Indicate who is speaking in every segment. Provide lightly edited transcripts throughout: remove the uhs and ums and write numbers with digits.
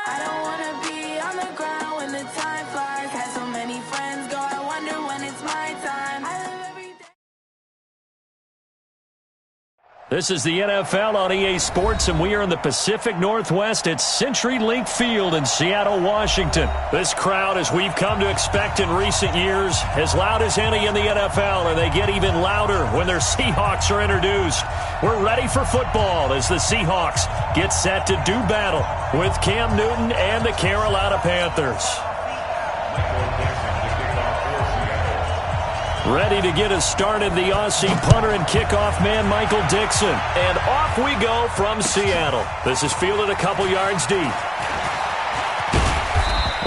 Speaker 1: I don't wanna be on the ground when the time flies. Had so many friends go, I wonder when it's my time. I live every day.
Speaker 2: This is the NFL on EA Sports, and we are in the Pacific Northwest at CenturyLink Field in Seattle, Washington. This crowd, as we've come to expect in recent years, as loud as any in the NFL, and they get even louder when their Seahawks are introduced. We're ready for football as the Seahawks get set to do battle with Cam Newton and the Carolina Panthers. Ready to get us started, the Aussie punter and kickoff man, Michael Dixon. And off we go from Seattle. This is fielded a couple yards deep.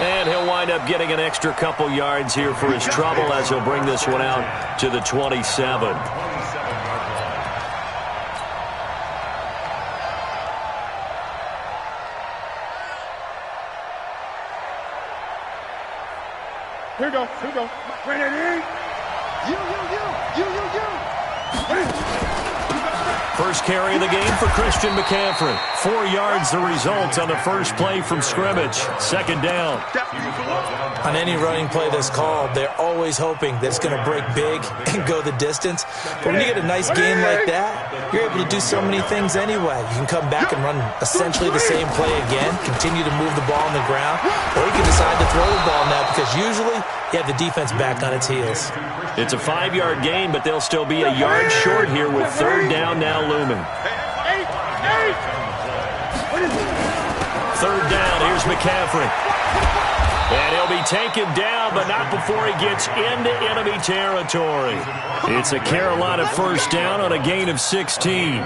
Speaker 2: And he'll wind up getting an extra couple yards here for his trouble as he'll bring this one out to the 27.
Speaker 3: Here we go. Bring it in. You.
Speaker 2: First carry of the game for Christian McCaffrey. 4 yards the result on the first play from scrimmage. Second down.
Speaker 4: On any running play that's called, they're always hoping that it's going to break big and go the distance. But when you get a nice game like that, you're able to do so many things anyway. You can come back and run essentially the same play again, continue to move the ball on the ground, or you can decide to throw the ball now because usually you have the defense back on its heels.
Speaker 2: It's a 5-yard gain, but they'll still be a yard short here with third down now looming. Third down, here's McCaffrey. And he'll be taken down, but not before he gets into enemy territory. It's a Carolina first down on a gain of 16.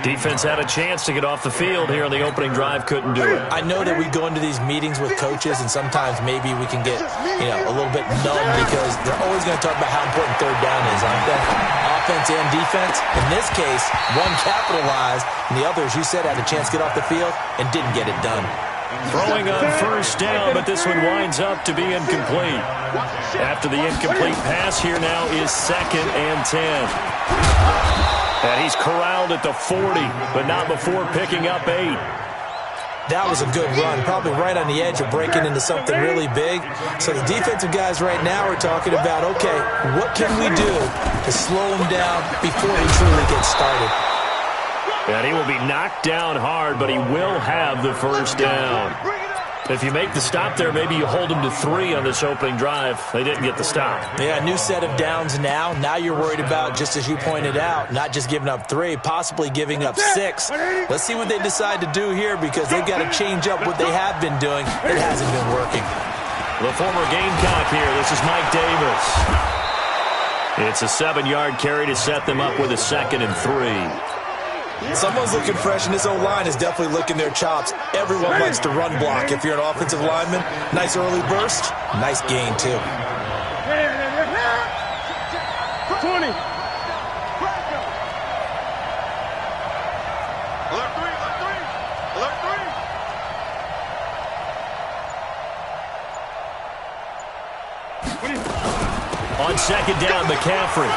Speaker 2: Defense had a chance to get off the field here on the opening drive, couldn't do it.
Speaker 4: I know that we go into these meetings with coaches, and sometimes maybe we can get, a little bit numb because they're always going to talk about how important third down is, aren't they? Offense and defense. In this case, one capitalized, and the other, as you said, had a chance to get off the field and didn't get it done.
Speaker 2: Throwing on first down, but this one winds up to be incomplete. After the incomplete pass, here now is 2nd and 10. And he's corralled at the 40, but not before picking up 8.
Speaker 4: That was a good run, probably right on the edge of breaking into something really big. So the defensive guys right now are talking about, okay, what can we do to slow him down before he truly gets started?
Speaker 2: And he will be knocked down hard, but he will have the first down. If you make the stop there, maybe you hold him to 3 on this opening drive. They didn't get the stop.
Speaker 4: Yeah, new set of downs now. Now you're worried about, just as you pointed out, not just giving up 3, possibly giving up 6. Let's see what they decide to do here because they've got to change up what they have been doing. It hasn't been working.
Speaker 2: The former Gamecock here. This is Mike Davis. It's a 7-yard carry to set them up with a 2nd and 3.
Speaker 4: Someone's looking fresh, and this O-line is definitely licking their chops. Everyone likes to run block. If you're an offensive lineman, nice early burst, nice gain, too.
Speaker 3: 20.
Speaker 2: On second down, McCaffrey.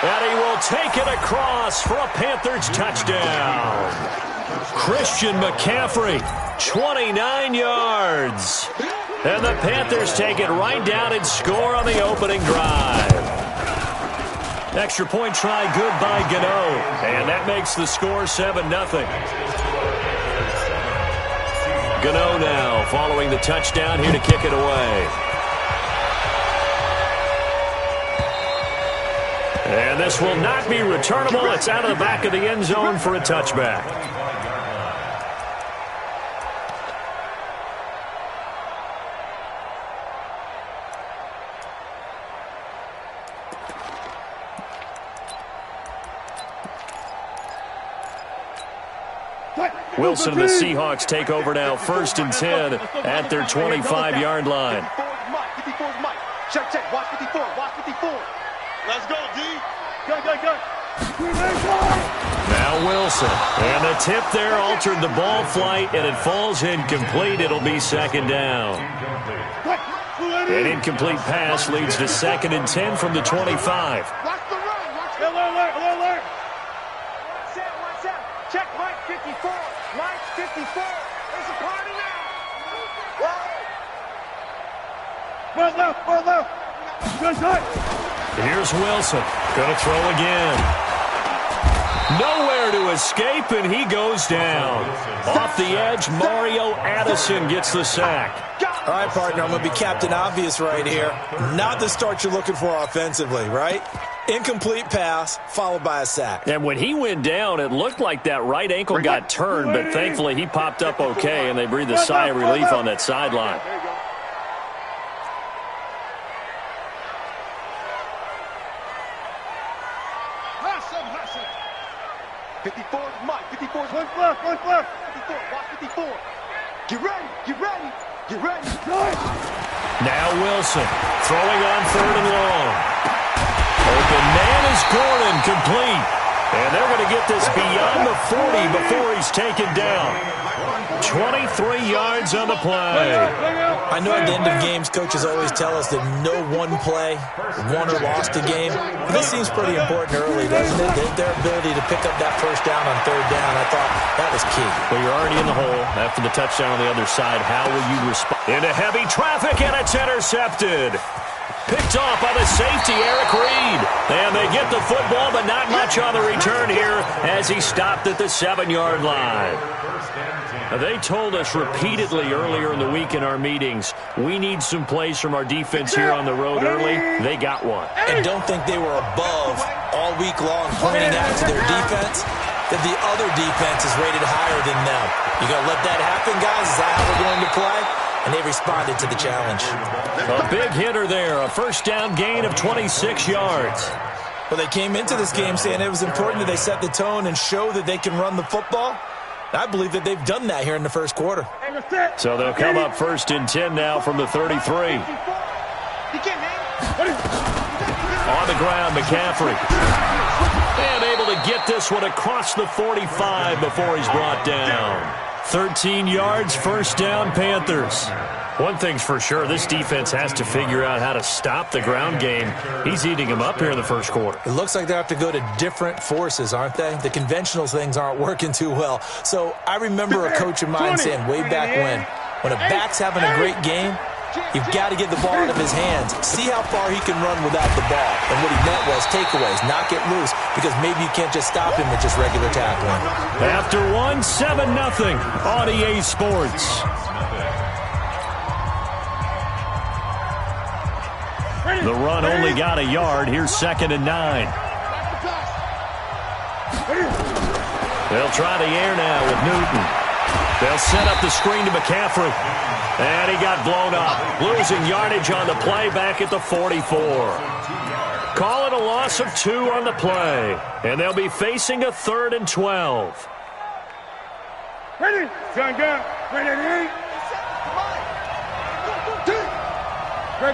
Speaker 2: And he will take it across for a Panthers touchdown. Christian McCaffrey, 29 yards. And the Panthers take it right down and score on the opening drive. Extra point try good by Gano. And that makes the score 7-0. Gano now following the touchdown here to kick it away. And this will not be returnable. It's out of the back of the end zone for a touchback. Wilson and the Seahawks take over now, 1st and 10 at their 25-yard line.
Speaker 3: Check. Watch 54. Let's go, D. Go.
Speaker 2: Now Wilson. And the tip there altered the ball flight, and it falls incomplete. It'll be 2nd down. An incomplete pass leads to 2nd and 10 from the 25.
Speaker 3: Watch the run. Alert. Watch out. Check Mike 54. Mike One left. Good shot.
Speaker 2: Here's Wilson. Gonna throw again. Nowhere to escape, and he goes down. Off the edge, Mario Addison gets the sack.
Speaker 4: All right, partner, I'm going to be Captain Obvious right here. Not the start you're looking for offensively, right? Incomplete pass, followed by a sack.
Speaker 2: And when he went down, it looked like that right ankle got turned, but thankfully he popped up okay, and they breathed a sigh of relief on that sideline.
Speaker 3: There you go. Hustle.
Speaker 5: 54, Mike. 54.
Speaker 3: One left.
Speaker 5: 54. Watch 54. Get ready.
Speaker 2: Now Wilson throwing on 3rd and long. Open man is Gordon, complete. And they're going to get this beyond the 40 before he's taken down. 23 yards on the play.
Speaker 4: I know at the end of games, coaches always tell us that no one play won or lost a game. But this seems pretty important early, doesn't it? Their ability to pick up that first down on 3rd down, I thought that was key.
Speaker 2: Well, you're already in the hole after the touchdown on the other side. How will you respond? Into heavy traffic, and it's intercepted. Picked off by the safety, Eric Reed. And they get the football, but not much on the return here as he stopped at the 7-yard line. They told us repeatedly earlier in the week in our meetings, we need some plays from our defense here on the road early. They got one.
Speaker 4: And don't think they were above all week long pointing out to their defense that the other defense is rated higher than them. You going to let that happen, guys? Is that how we're going to play? And they responded to the challenge.
Speaker 2: A big hitter there, a first down gain of 26 yards.
Speaker 4: Well, they came into this game saying it was important that they set the tone and show that they can run the football. I believe that they've done that here in the first quarter.
Speaker 2: So they'll come up 1st and 10 now from the 33. On the ground, McCaffrey. And able to get this one across the 45 before he's brought down. 13 yards, first down, Panthers. One thing's for sure, this defense has to figure out how to stop the ground game. He's eating them up here in the first quarter.
Speaker 4: It looks like they have to go to different forces, aren't they? The conventional things aren't working too well. So I remember a coach of mine saying way back when a back's having a great game, you've got to get the ball out of his hands. See how far he can run without the ball. And what he meant was takeaways, knock it loose, because maybe you can't just stop him with just regular tackling.
Speaker 2: After 7-0 on EA Sports. The run only got a yard. Here's 2nd and 9. They'll try the air now with Newton. They'll set up the screen to McCaffrey. And he got blown up. Losing yardage on the play back at the 44. Call it a loss of 2 on the play. And they'll be facing a 3rd and 12.
Speaker 3: Ready? Gun. Ready?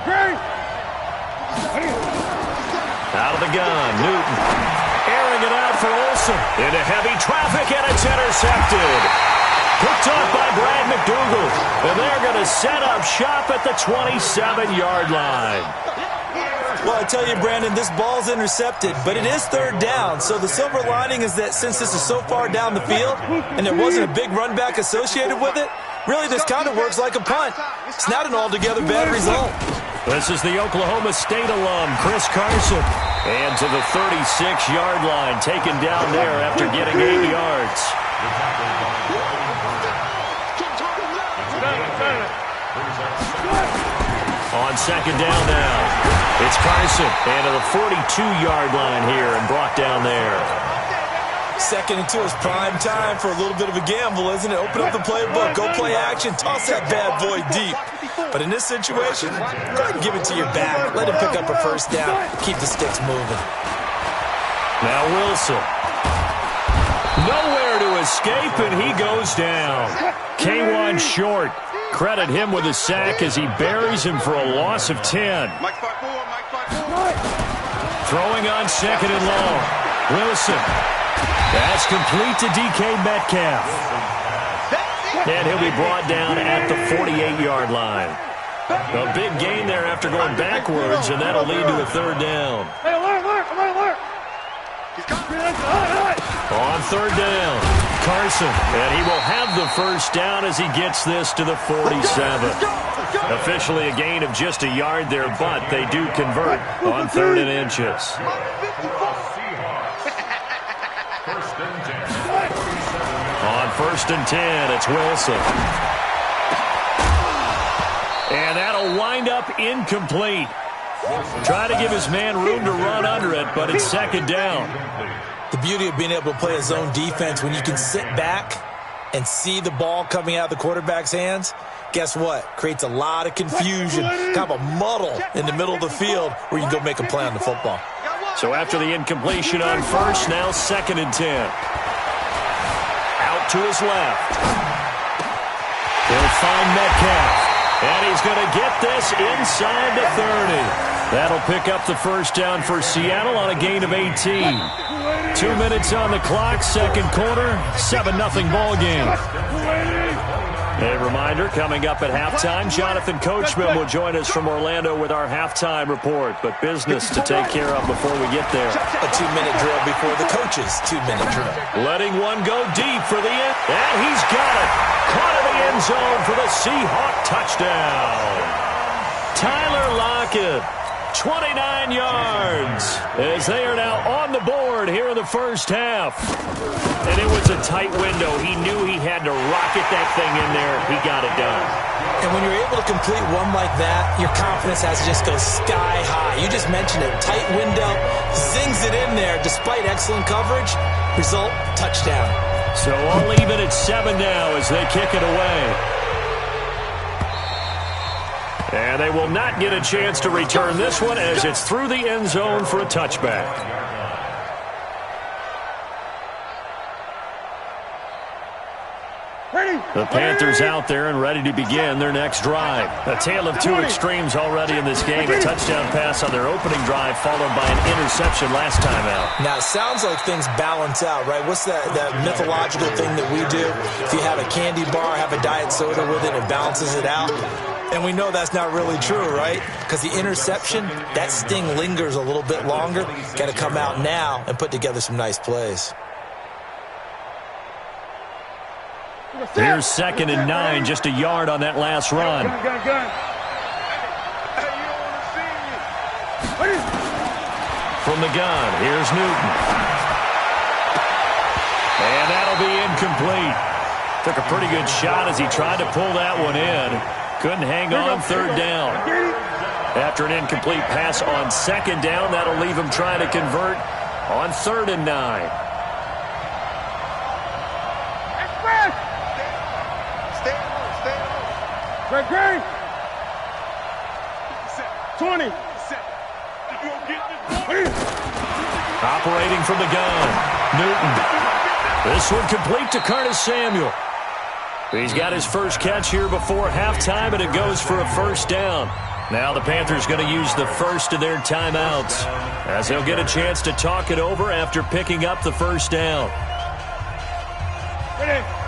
Speaker 3: Great.
Speaker 2: Out of the gun, Newton. Airing it out for Olsen. Into heavy traffic, and it's intercepted. Picked up by Brad McDougal. And they're going to set up shop at the 27-yard line.
Speaker 4: Well, I tell you, Brandon, this ball's intercepted, but it is 3rd down. So the silver lining is that since this is so far down the field and there wasn't a big run back associated with it, really this kind of works like a punt. It's not an altogether bad result.
Speaker 2: This is the Oklahoma State alum, Chris Carson. And to the 36-yard line, taken down there after getting 8 yards. On 2nd down now, it's Carson. And to the 42-yard line here and brought down there.
Speaker 4: 2nd and 2 is prime time for a little bit of a gamble, isn't it? Open up the playbook, go play action, toss that bad boy deep. But in this situation, go ahead and give it to your back. Let him pick up a first down. Keep the sticks moving.
Speaker 2: Now Wilson. Nowhere to escape, and he goes down. K1 short. Credit him with a sack as he buries him for a loss of 10. Throwing on 2nd and long. Wilson. That's complete to DK Metcalf. And he'll be brought down at the 48-yard line. A big gain there after going backwards, and that'll lead to a 3rd down.
Speaker 3: Hey, alert!
Speaker 2: On 3rd down, Carson, and he will have the first down as he gets this to the 47. Officially a gain of just a yard there, but they do convert on 3rd and inches. On 1st and 10, it's Wilson. And that'll wind up incomplete. Try to give his man room to run under it, but it's 2nd down.
Speaker 4: The beauty of being able to play a zone defense when you can sit back and see the ball coming out of the quarterback's hands, guess what? Creates a lot of confusion, kind of a muddle in the middle of the field where you can go make a play on the football.
Speaker 2: So after the incompletion on 1st, now 2nd and 10. Out to his left. He'll find Metcalf. And he's going to get this inside the 30. That'll pick up the first down for Seattle on a gain of 18. 2 minutes on the clock, 2nd quarter, 7-0 ball game. A reminder, coming up at halftime, Jonathan Coachman will join us from Orlando with our halftime report. But business to take care of before we get there.
Speaker 4: A 2-minute drill before the coach's 2-minute drill.
Speaker 2: Letting one go deep for the end. And he's got it. Caught in the end zone for the Seahawk touchdown. Tyler Lockett, 29 yards, as they are now on the board here in the first half. And it was a tight window. He knew he had to rocket that thing in there. He got it done.
Speaker 4: And when you're able to complete one like that, your confidence has to just go sky high. You just mentioned it. Tight window, zings it in there despite excellent coverage. Result, touchdown.
Speaker 2: So all even at 7 now as they kick it away. And they will not get a chance to return this one as it's through the end zone for a touchback. The Panthers out there and ready to begin their next drive. A tale of two extremes already in this game. A touchdown pass on their opening drive followed by an interception last time out.
Speaker 4: Now, it sounds like things balance out, right? What's that mythological thing that we do? If you have a candy bar, have a diet soda with it, it balances it out. And we know that's not really true, right? Because the interception, that sting lingers a little bit longer. Got to come out now and put together some nice plays.
Speaker 2: Here's 2nd and 9, just a yard on that last run. From the gun, here's Newton. And that'll be incomplete. Took a pretty good shot as he tried to pull that one in. Couldn't hang on 3rd down. After an incomplete pass on 2nd down, that'll leave him trying to convert on 3rd and 9.
Speaker 3: Great. 20.
Speaker 2: Operating from the gun, Newton. This one complete to Curtis Samuel. He's got his first catch here before halftime, and it goes for a first down. Now the Panthers going to use the first of their timeouts, as they'll get a chance to talk it over after picking up the first down.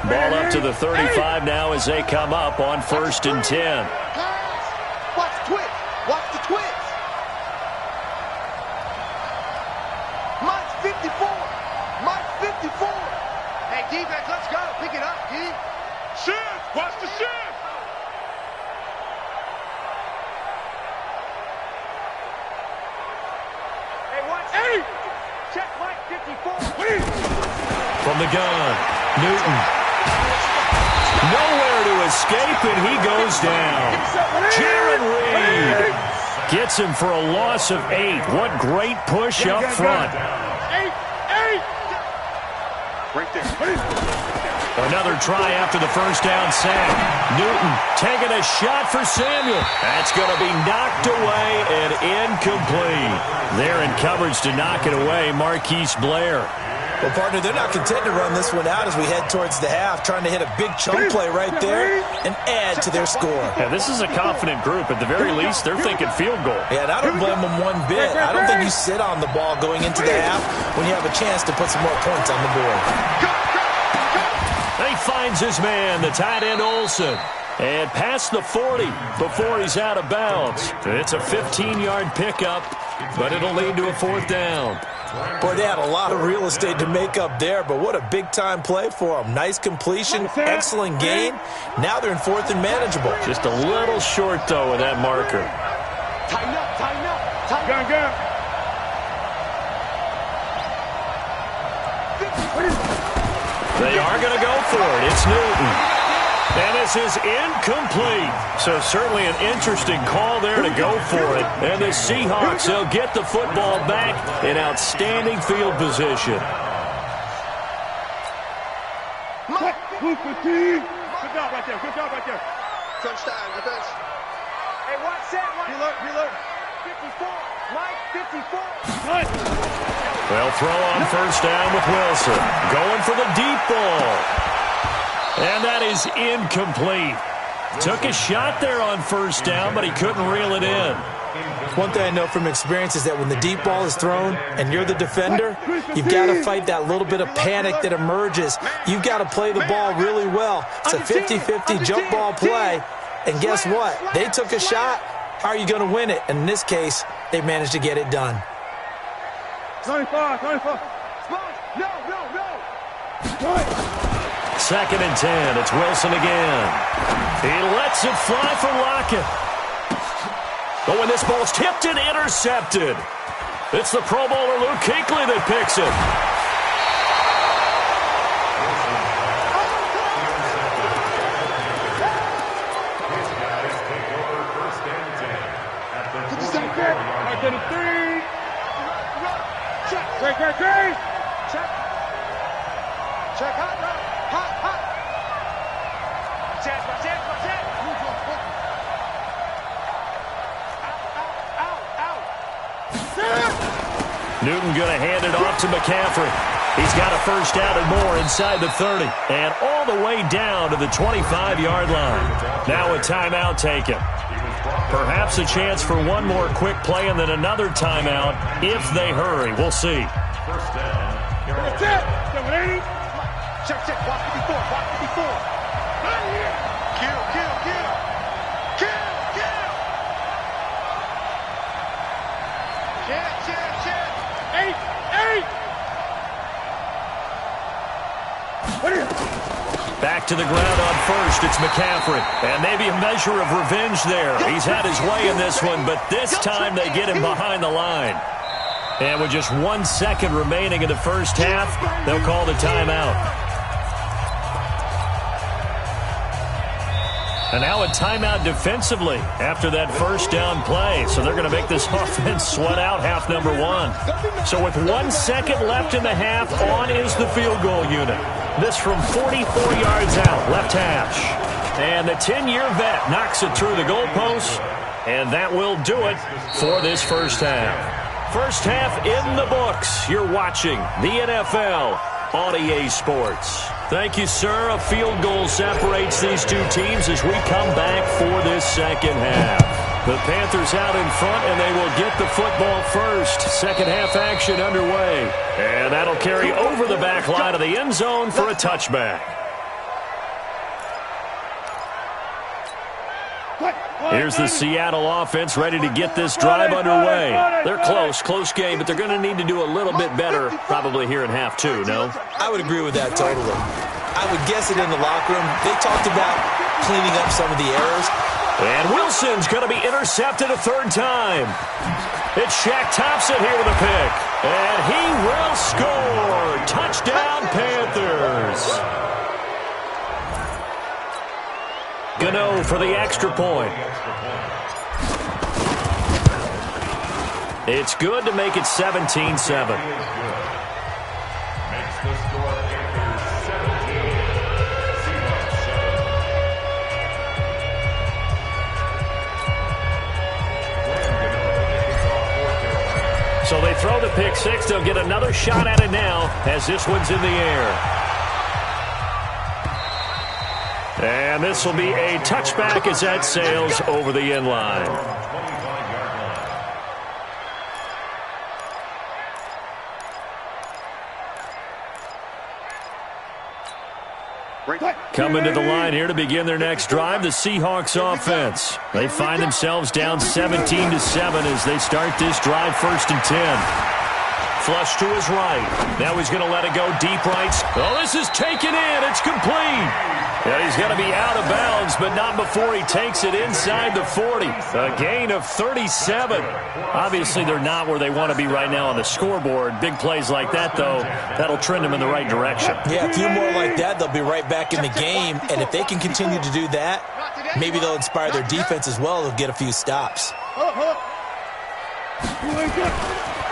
Speaker 2: Ball up to the 35 now as they come up on 1st and 10.
Speaker 5: Watch the twitch. Watch the twitch. Mike's 54. Mike's 54. Hey, defense, let's go. Pick it up, D.
Speaker 3: Shift. Watch the shift.
Speaker 5: Hey, watch.
Speaker 3: Hey.
Speaker 5: Check Mike 54.
Speaker 2: From the gun, Newton. Nowhere to escape, and he goes down. Jaron Reed gets him for a loss of 8. What great push up front.
Speaker 3: 8.
Speaker 5: Right there.
Speaker 2: Another try after the first down sack. Newton taking a shot for Samuel. That's going to be knocked away and incomplete. There in coverage to knock it away, Marquise Blair.
Speaker 4: Well, partner, they're not content to run this one out as we head towards the half, trying to hit a big chunk play right there and add to their score.
Speaker 2: Yeah, this is a confident group. At the very least, they're thinking field goal.
Speaker 4: Yeah, and I don't blame them one bit. I don't think you sit on the ball going into the half when you have a chance to put some more points on the board.
Speaker 2: He finds his man, the tight end Olsen, and past the 40 before he's out of bounds. It's a 15-yard pickup, but it'll lead to a 4th down.
Speaker 4: Boy, they had a lot of real estate to make up there, but what a big-time play for them. Nice completion, excellent gain. Now they're in 4th and manageable.
Speaker 2: Just a little short, though, with that marker.
Speaker 5: Tighten up, tighten up, tighten up.
Speaker 3: Gun.
Speaker 2: They are going to go for it. It's Newton. And this is incomplete. So certainly an interesting call there to go for it. And the Seahawks, they'll get the football back in outstanding field position.
Speaker 3: Good job right there. Good job right there.
Speaker 5: Touchdown, defense. Hey, watch that. Reload. 54. Mike, 54.
Speaker 2: They'll throw on first down with Wilson. Going for the deep ball. And that is incomplete. Took a shot there on first down, but he couldn't reel it in.
Speaker 4: One thing I know from experience is that when the deep ball is thrown and you're the defender, you've got to fight that little bit of panic that emerges. You've got to play the ball really well. It's a 50-50 jump ball play. And guess what? They took a shot. How are you going to win it? And in this case, they managed to get it done.
Speaker 3: 25. No.
Speaker 2: 2nd and 10. It's Wilson again. He lets it fly for Lockett. Oh, and this ball's tipped and intercepted. It's the Pro Bowler Luke Kuechly that picks it.
Speaker 5: Check. Hot. Watch it. Out.
Speaker 2: Newton going to hand it off to McCaffrey. He's got a first down and more inside the 30. And all the way down to the 25-yard line. Now a timeout taken. Perhaps a chance for one more quick play and then another timeout if they hurry. We'll see.
Speaker 3: First down. That's it. 780.
Speaker 5: Check. Watch 54. Kill. Check.
Speaker 3: 8.
Speaker 2: Back to the ground on first. It's McCaffrey. And maybe a measure of revenge there. He's had his way in this one, but this time they get him behind the line. And with just 1 second remaining in the first half, they'll call the timeout. And now a timeout defensively after that first down play. So they're going to make this offense sweat out half number 1. So with 1 second left in the half, on is the field goal unit. This from 44 yards out, left hash. And the 10-year vet knocks it through the goalpost. And that will do it for this first half. First half in the books. You're watching the NFL on EA Sports. Thank you, sir. A field goal separates these two teams as we come back for this second half. The Panthers out in front, and they will get the football first. Second half action underway. And that'll carry over the back line of the end zone for a touchback. Here's the Seattle offense ready to get this drive underway. They're close game, but they're going to need to do a little bit better probably here in half 2, no?
Speaker 4: I would agree with that totally. I would guess it in the locker room. They talked about cleaning up some of the errors.
Speaker 2: And Wilson's going to be intercepted a third time. It's Shaq Thompson here with a pick. And he will score. Touchdown, Panthers. Gano for the extra point. It's good to make it 17-7. So they throw the pick six. They'll get another shot at it now as this one's in the air. And this will be a touchback as that sails over the end line. Coming to the line here to begin their next drive, the Seahawks offense. They find themselves down 17-7 as they start this drive, 1st and 10. Flush to his right. Now he's going to let it go deep right. Oh, this is taken in. It's complete. And he's going to be out of bounds, but not before he takes it inside the 40. A gain of 37. Obviously, they're not where they want to be right now on the scoreboard. Big plays like that, though, that'll trend them in the right direction.
Speaker 4: Yeah, a few more like that, they'll be right back in the game. And if they can continue to do that, maybe they'll inspire their defense as well. They'll get a few stops.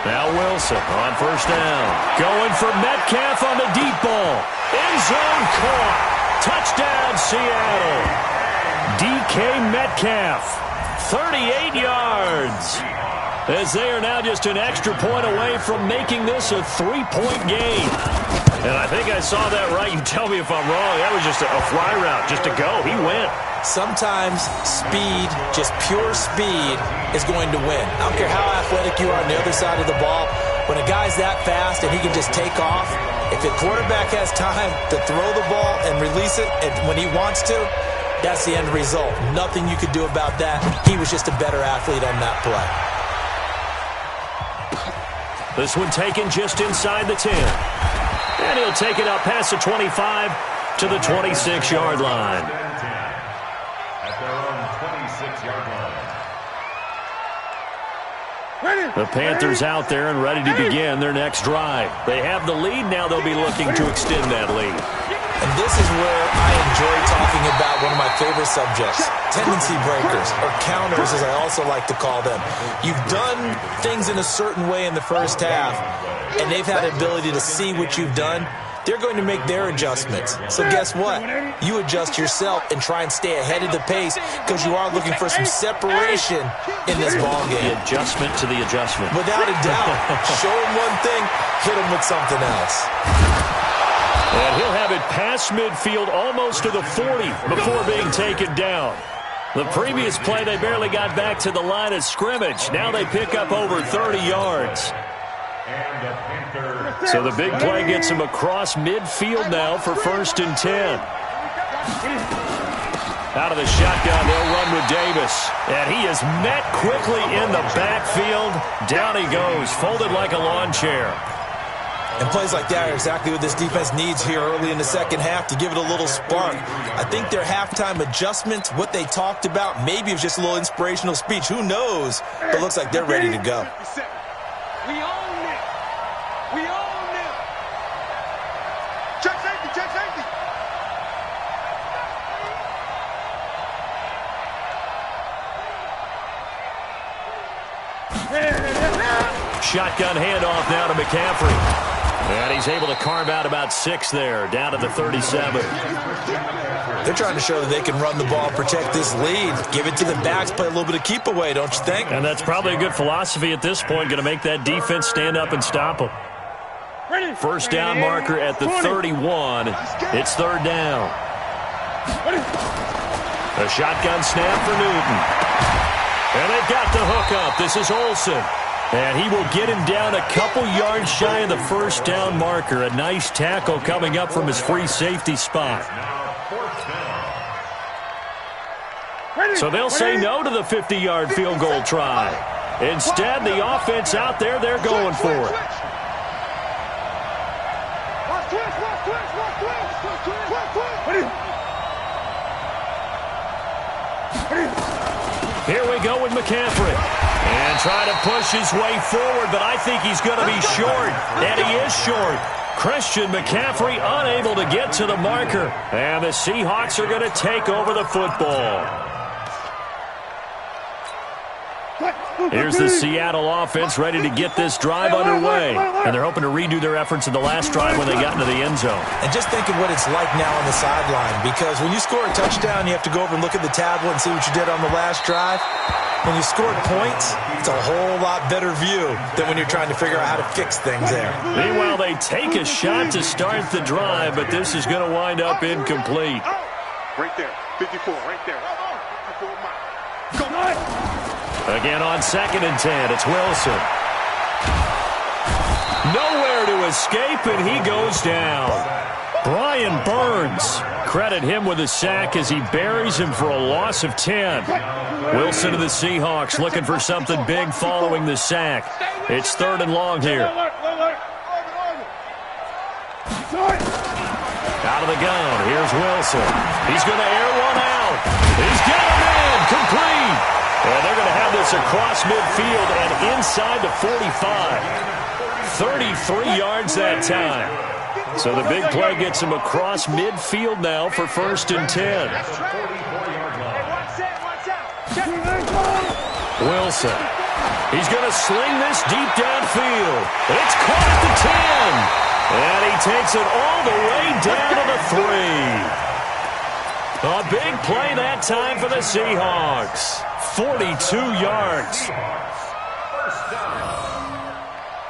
Speaker 2: Now Wilson on first down. Going for Metcalf on the deep ball. End zone caught. Touchdown, Seattle. DK Metcalf, 38 yards. As they are now just an extra point away from making this a 3-point game. And I think I saw that right. You tell me if I'm wrong. That was just a fly route, just to go. He went.
Speaker 4: Sometimes speed, just pure speed, is going to win. I don't care how athletic you are on the other side of the ball. When a guy's that fast and he can just take off, if the quarterback has time to throw the ball and release it and when he wants to, that's the end result. Nothing you could do about that. He was just a better athlete on that play.
Speaker 2: This one taken just inside the 10. And he'll take it up past the 25 to the 26-yard line.
Speaker 6: At their own 26-yard line.
Speaker 2: The Panthers out there and ready to begin their next drive. They have the lead. Now they'll be looking to extend that lead.
Speaker 4: And this is where I enjoy talking about one of my favorite subjects, tendency breakers, or counters as I also like to call them. You've done things in a certain way in the first half, and they've had the ability to see what you've done. They're going to make their adjustments. So guess what? You adjust yourself and try and stay ahead of the pace because you are looking for some separation in this ball game.
Speaker 2: The adjustment to the adjustment.
Speaker 4: Without a doubt. Show him one thing, hit him with something else.
Speaker 2: And he'll have it past midfield almost to the 40 before being taken down. The previous play, they barely got back to the line of scrimmage. Now they pick up over 30 yards. So the big play gets him across midfield now for 1st and 10. Out of the shotgun, they'll run with Davis. And he is met quickly in the backfield. Down he goes, folded like a lawn chair.
Speaker 4: And plays like that are exactly what this defense needs here early in the second half to give it a little spark. I think their halftime adjustments, what they talked about, maybe it was just a little inspirational speech. Who knows? But it looks like they're ready to go.
Speaker 5: We own it. We own it. Check safety, check safety.
Speaker 2: Shotgun handoff now to McCaffrey. And he's able to carve out about 6 there, down to the 37.
Speaker 4: They're trying to show that they can run the ball, protect this lead, give it to the backs, play a little bit of keep away, don't you think?
Speaker 2: And that's probably a good philosophy at this point, going to make that defense stand up and stop them. First down marker at the 31. It's 3rd down. A shotgun snap for Newton. And they've got the hook up. This is Olsen. And he will get him down a couple yards shy of the first down marker. A nice tackle coming up from his free safety spot. So they'll say no to the 50-yard field goal try. Instead, the offense out there, they're going for it. Here we go with McCaffrey. And trying to push his way forward, but I think he's going to be short. And he is short. Christian McCaffrey unable to get to the marker. And the Seahawks are going to take over the football. Here's the Seattle offense ready to get this drive underway. And they're hoping to redo their efforts in the last drive when they got into the end zone.
Speaker 4: And just think of what it's like now on the sideline. Because when you score a touchdown, you have to go over and look at the tablet and see what you did on the last drive. When you scored points, it's a whole lot better view than when you're trying to figure out how to fix things there.
Speaker 2: Meanwhile, they take a shot to start the drive, but this is going to wind up incomplete.
Speaker 3: Right there, 54, right there. Go on.
Speaker 2: Again on 2nd and 10, it's Wilson. Nowhere to escape, and he goes down. Brian Burns, credit him with a sack as he buries him for a loss of 10. Wilson of the Seahawks looking for something big following the sack. It's 3rd and long here. of the gun. Here's Wilson. He's going to air one out. He's got him in. Complete. And they're going to have this across midfield and inside the 45. 33 yards that time. So the big play gets him across midfield now for 1st and 10. Wilson. He's going to sling this deep downfield. It's caught at the 10. And he takes it all the way down to the 3. A big play that time for the Seahawks. 42 yards.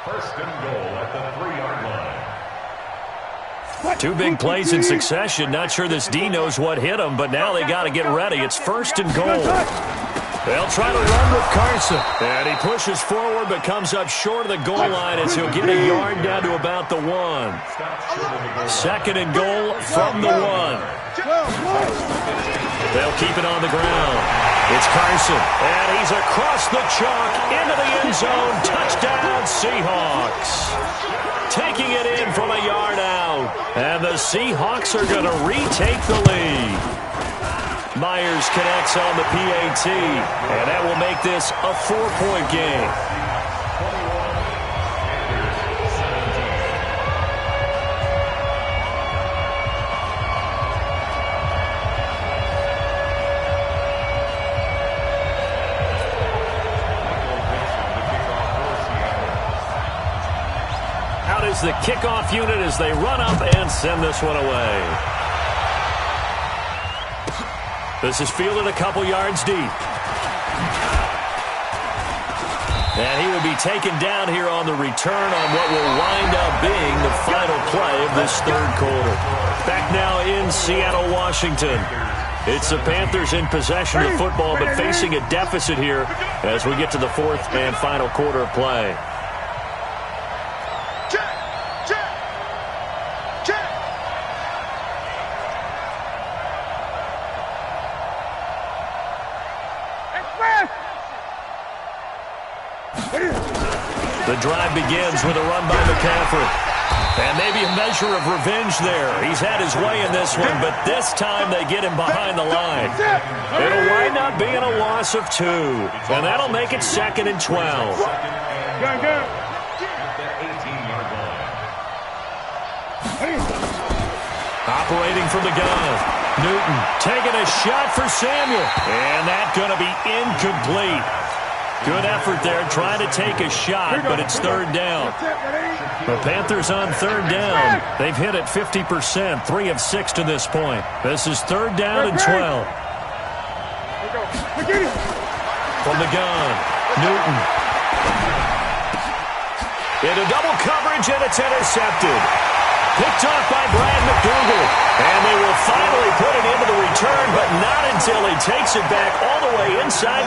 Speaker 6: First and goal at the 3-yard line.
Speaker 2: Two big plays in succession. Not sure this D knows what hit him, but now they got to get ready. It's 1st and goal. They'll try to run with Carson. And he pushes forward but comes up short of the goal line as he'll get a yard down to about the 1. 2nd and goal from the 1. They'll keep it on the ground. It's Carson. And he's across the chalk into the end zone. Touchdown, Seahawks. Taking it in from a yard out. And the Seahawks are going to retake the lead. Myers connects on the PAT, and that will make this a 4-point game. Out is the kickoff unit as they run up and send this one away. This is fielded a couple yards deep. And he will be taken down here on the return on what will wind up being the final play of this 3rd quarter. Back now in Seattle, Washington. It's the Panthers in possession of football, but facing a deficit here as we get to the 4th and final quarter of play. The drive begins with a run by McCaffrey. And maybe a measure of revenge there. He's had his way in this one, but this time they get him behind the line. It'll wind up being a loss of 2. And that'll make it 2nd and 12. Operating from the gun. Newton taking a shot for Samuel. And that's going to be incomplete. Good effort there trying to take a shot, but it's 3rd down. The Panthers on 3rd down. They've hit it 50%, 3 of 6 to this point. This is 3rd down and 12. From the gun, Newton. Into double coverage, and it's intercepted. Picked off by Brad McDougal. And they will finally put it into the return, but not until he takes it back all the way inside